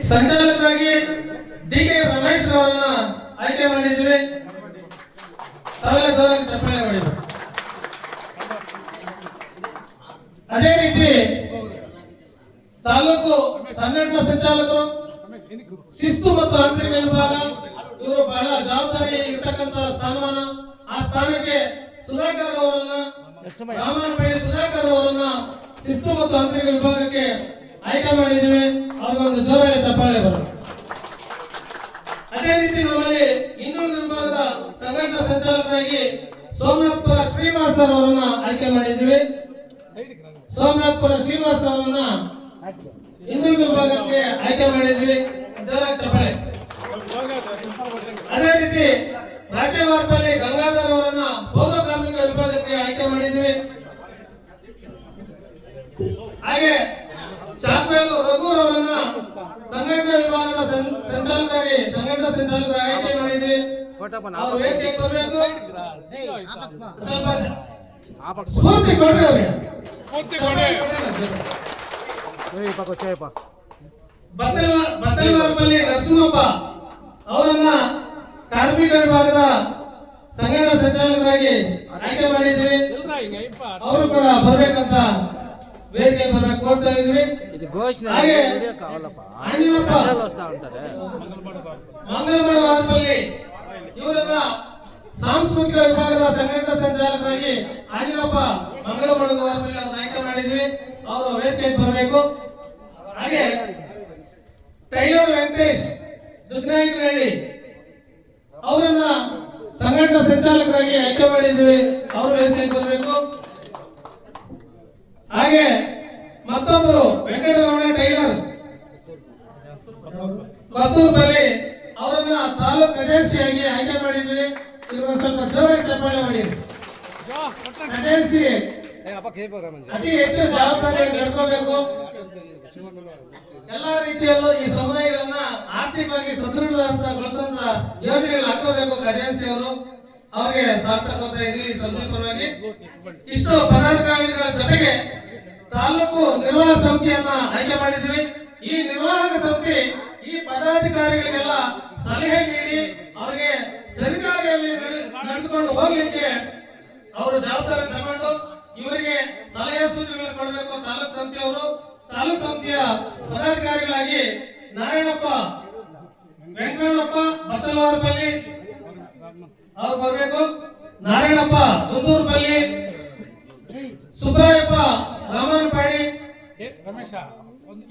ಸಂಚಾಲಕರಾಗಿ ಡಿ.ಕೆ. ರಮೇಶ್ ಅವರನ್ನ ಆಯ್ಕೆ ಮಾಡಿದ್ವಿ. ತಾವೆಲ್ಲ ಜೋರಾಗಿ ಚಪ್ಪಾಳೆ ಮಾಡಿದ್ವಿ. ಅದೇ ರೀತಿ ತಾಲೂಕು ಸಂಘಟನಾ ಸಂಚಾಲಕರು ಶಿಸ್ತು ಮತ್ತು ಆಂತರಿಕ ವಿಭಾಗ ಇವರು ಬಹಳ ಜವಾಬ್ದಾರಿ ಇರತಕ್ಕಂತ ಸ್ಥಾನಮಾನ. ಆ ಸ್ಥಾನಕ್ಕೆ ಸುಧಾಕರ್ ಅವರನ್ನ ರಾಮನಪೇಟೆ ಸುಧಾಕರ್ ಅವರನ್ನ ಶಿಸ್ತು ಮತ್ತು ಆಂತರಿಕ ವಿಭಾಗಕ್ಕೆ ಆಯ್ಕೆ ಮಾಡಿದ್ದೀವಿ. ಅವ್ರಿಗೊಂದು ಜೋರಾಗಿ ಚಪ್ಪಾಳೆ ಬರೋದು. ಅದೇ ರೀತಿ ನಮ್ಮಲ್ಲಿ ಇನ್ನೊಂದು ವಿಭಾಗದ ಸಂಘಟನಾ ಸಂಚಾಲಕರಾಗಿ ಸೋಮನಾಥಪುರ ಶ್ರೀನಿವಾಸ್ ಅವರನ್ನ ಆಯ್ಕೆ ಮಾಡಿದ್ದೀವಿ. ಸೋಮನಾಥಪುರ ಶ್ರೀನಿವಾಸ್ ಅವರನ್ನ ಇನ್ನೊಂದು ವಿಭಾಗಕ್ಕೆ ಆಯ್ಕೆ ಮಾಡಿದ್ವಿ. ಜೋರಾಗಿ ಚಪ್ಪಾಳೆ. ಅದೇ ರೀತಿ ರಾಜವಾರಪಲ್ಲಿ ಗಂಗಾಧರ್ ಅವರನ್ನ ಪೌರ ಕಾರ್ಮಿಕ ವಿಭಾಗಕ್ಕೆ ಆಯ್ಕೆ ಮಾಡಿದ್ವಿ. ಹಾಗೆ ಚಾಪೇಲು ರಘು ಅವರನ್ನ ಸಂಘಟನಾ ವಿಭಾಗದ ಸಂಘಟನಾ ಸಂಚಾಲಕರಾಗಿ ಆಯ್ಕೆ ಮಾಡಿದ್ವಿ. ಅವರು ವೇದಿಕೆಗೆ ಬರಬೇಕು. ಸ್ವಲ್ಪ ಸ್ಫೂರ್ತಿ ಕೊಡ್ರಿ ಅವ್ರಿಗೆ. ಬತ್ತಲವಾರಪಲ್ಲಿ ನರಸಿಂಹಪ್ಪ ಅವರನ್ನ ಕಾರ್ಮಿಕ ವಿಭಾಗದ ಸಂಘಟನಾ ಸಂಚಾಲಕರಾಗಿ ಆಯ್ಕೆ ಮಾಡಿದ್ವಿ. ಅವರು ಕೂಡ ಬರ್ಬೇಕಂತ ವೇದಿಕೆ ಬರ್ಬೇಕು ಕೊಡ್ತಾ ಇದ್ವಿ. ಮಂಗಲವಾರಪಲ್ಲಿ ಇವರನ್ನ ಸಾಂಸ್ಕೃತಿಕ ವಿಭಾಗದ ಸಂಘಟನಾ ಸಂಚಾಲಕರಾಗಿ ಆಂಜನಪ್ಪ ಮಂಗಲವಾರಪಲ್ಲಿ ಅವ್ರನ್ನ ಆಯ್ಕೆ ಮಾಡಿದ್ವಿ. ಅವರು ವೇದಿಕೆಗೆ ಬರಬೇಕು. ಹಾಗೆ ಟೈಲರ್ ವೆಂಕಟೇಶ್ ದುಗ್ನಾಯಕನಹಳ್ಳಿ ಅವರನ್ನ ಸಂಘಟನಾ ಸಂಚಾಲಕರಾಗಿ ಆಯ್ಕೆ ಮಾಡಿದ್ವಿ. ಅವರು ವೇದಿಕೆಗೆ ಬರಬೇಕು. ಹಾಗೆ ಮತ್ತೊಬ್ಬರು ವೆಂಕಟರಮಣ ಟೈಲರ್ ಕೊತ್ತೂರಲ್ಲಿ ಅವರನ್ನ ತಾಲೂಕು ಖಜಾನ್ಸಿಯಾಗಿ ಆಯ್ಕೆ ಮಾಡಿದ್ವಿ. ಇವರು ಸ್ವಲ್ಪ ಜೋರಾಗಿ ಚಪ್ಪಾಳೆ ಮಾಡಿದ್ವಿ. ಖಜಾನ್ಸಿ ಅತಿ ಹೆಚ್ಚು ಜವಾಬ್ದಾರಿಯನ್ನು ನಡ್ಕೋಬೇಕು. ಎಲ್ಲಾ ರೀತಿಯಲ್ಲೂ ಈ ಸಮುದಾಯಗಳನ್ನ ಆರ್ಥಿಕವಾಗಿ ಸದೃಢಗೊಳಿಸುವಂತ ಯೋಜನೆಗಳು ಹಾಕೋಬೇಕು. ಖಜಾನ್ಸಿ ಅವರು ಅವರಿಗೆ ಸಾರ್ಥಕತೆ ಇರಲಿ ಸಂದರ್ಭವಾಗಿ ಇಷ್ಟು ಪದಾಧಿಕಾರಿಗಳ ಜೊತೆಗೆ ತಾಲೂಕು ನಿರ್ವಾಹಕ ಸಮಿತಿಯನ್ನ ಆಯ್ಕೆ ಮಾಡಿದ್ವಿ. ಈ ನಿರ್ವಾಹಕ ಸಮಿತಿ ಈ ಪದಾಧಿಕಾರಿಗಳಿಗೆಲ್ಲ ಸಲಹೆ ನೀಡಿ ಅವರಿಗೆ ಸರ್ಕಾರದಲ್ಲಿ ನಡೆದುಕೊಂಡು ಹೋಗ್ಲಿಕ್ಕೆ ಅವರು ಜವಾಬ್ದಾರಿ ತಗೊಂಡು ಇವರಿಗೆ ಸಲಹೆ ಸೂಚನೆಗಳನ್ನು ಕೊಡಬೇಕು. ತಾಲೂಕು ಸಮಿತಿಯವರು ತಾಲೂಕು ಸಮಿತಿಯ ಪದಾಧಿಕಾರಿಗಳಾಗಿ ನಾರಾಯಣಪ್ಪ ವೆಂಕಟಪ್ಪ ಬತ್ತಲವಾರಪಲ್ಲಿ ಅವ್ರು ಬರಬೇಕು. ನಾರಾಯಣಪ್ಪ ದುಂದೂರ್ಪಲ್ಲಿ, ಸುಬ್ರಾಯಪ್ಪ ರಾಮನಪಾಡಿ, రమేష్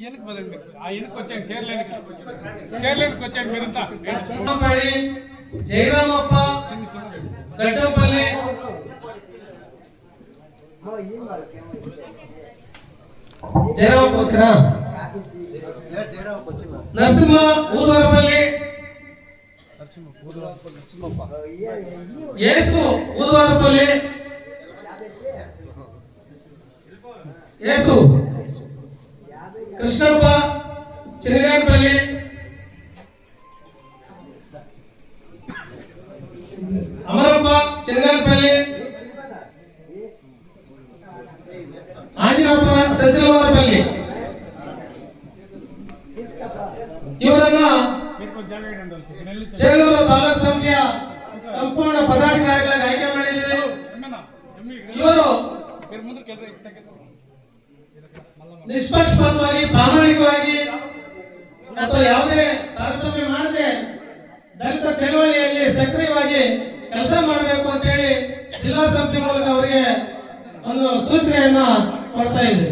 ఎందుకు బదలಬೇಕು ఆ ఎందుకు వచ్చాను చైర్లైన్కి వచ్చాను మీరంతా రామనపాడి, జయరామప్ప గడ్డంపల్లి, జయరామప్ప వచ్చారా, నరసింహ ఊదవరపల్లి, యేసు ఊదవరపల్లి, యేసు కృష్ణప్ప చిన్నగానపల్లి, అమరప్ప చిన్నగానపల్లి, ఆంజనప్ప సజ్జలవారపల్లి. ಇವರನ್ನ ಚೇಳೂರು ತಾಲೂಕು ಸಮಿತಿಯ ಸಂಪೂರ್ಣ ಪದಾಧಿಕಾರಿಗಳಾಗಿ ಆಯ್ಕೆ ಮಾಡಿದ್ದೇವೆ. ಇವರು ನಿಷ್ಪಕ್ಷಪಾತವಾಗಿ ಪ್ರಾಮಾಣಿಕವಾಗಿ ಅಥವಾ ಯಾವುದೇ ತಾರತಮ್ಯ ಮಾಡದೆ ದಲಿತ ಚಳವಳಿಯಲ್ಲಿ ಸಕ್ರಿಯವಾಗಿ ಕೆಲಸ ಮಾಡಬೇಕು ಅಂತ ಹೇಳಿ ಜಿಲ್ಲಾ ಸಮಿತಿ ಮೂಲಕ ಅವರಿಗೆ ಒಂದು ಸೂಚನೆಯನ್ನ ಕೊಡ್ತಾ ಇದ್ವಿ.